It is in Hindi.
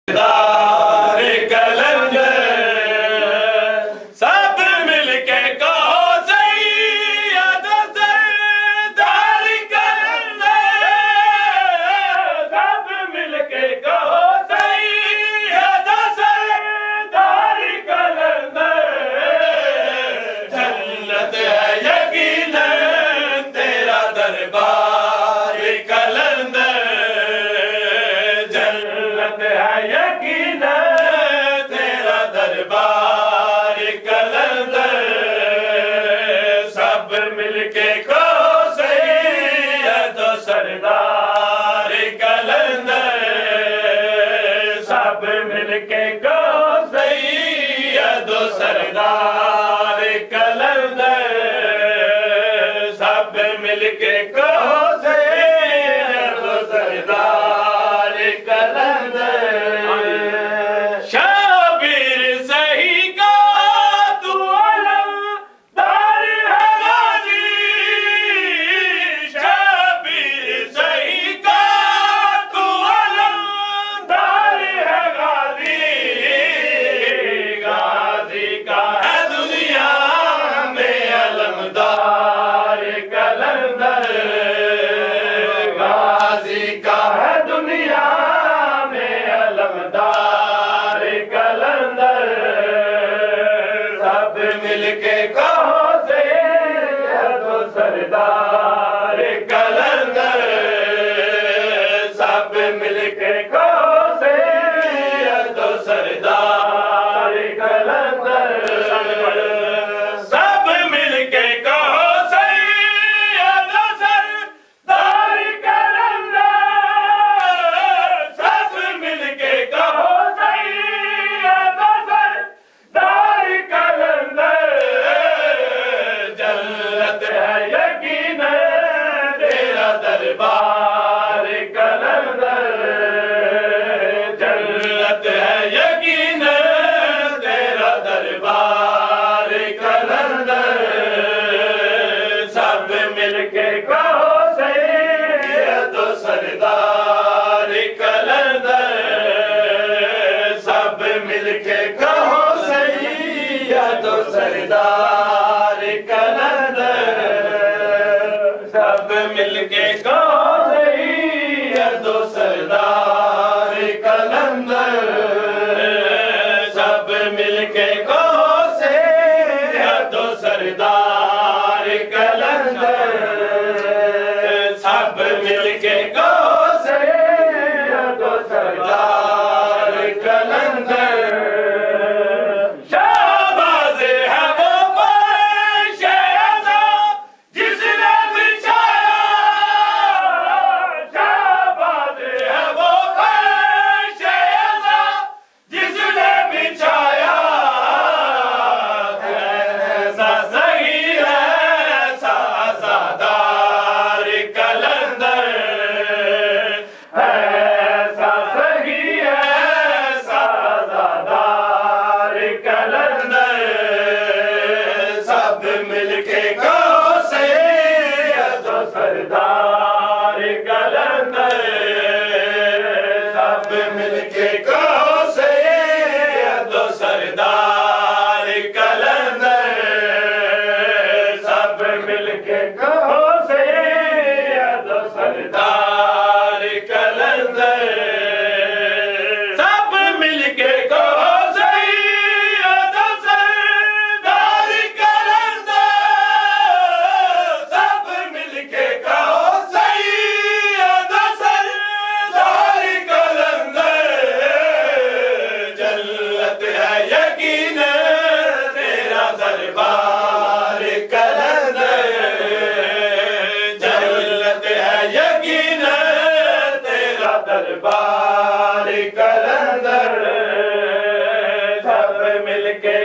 सरदार कलंदर सब मिलके कहो सैयद सरदार कलंदर। शाबिर सही का तू अलमदार है गाजी, शाबिर सही का तू अलमदार है गाजी, गाजी का है दुनिया में अलमदार कलंदर, गाजी का है दुनिया में अलमदार कलंदर। सब मिलके कहो सैयद सरदार कलंदर, सब मिलके कहो सैयद सरदार कलंदर, सब मिलके कहो सैयद सरदार कलंदर, सब मिलके कहो सैयद सरदार कलंदर। जन्नत है यकीन तेरा दरबार कलंदर, जन्नत है यकीन तेरा दरबार कलंदर। सब मिलके कहो सैयद सरदार कलंदर, सब मिलके कहो सैयद सरदार कलंदर, सब मिलके कहो सैयद सरदार कलंदर, सब मिलके कहो सैयद सरदार कलंदर, सब मिलके कहो सैयद सरदार कलंदर। शाहबाज है वो शहज़ादा जिसने बिछाया, शाहबाज है वो शहज़ादा जिसने बिछाया, ऐसा सही है साज़ादार कलंदर, ऐसा सही है साज़ादार कलंदर। सब मिलके कहो सैयद सरदार कलंदर, सब मिलके कहो सैयद सरदार कलंदर, सब मिलके कहो सैयद सरदार कलंदर, सब मिलके कहो सैयद सरदार कलंदर, सब मिलके कहो सैयद सरदार कलंदर। जन्नत है यकीन तेरा दरबार कलंदर, जन्नत है यकीन तेरा दरबार कलंदर। सब मिलके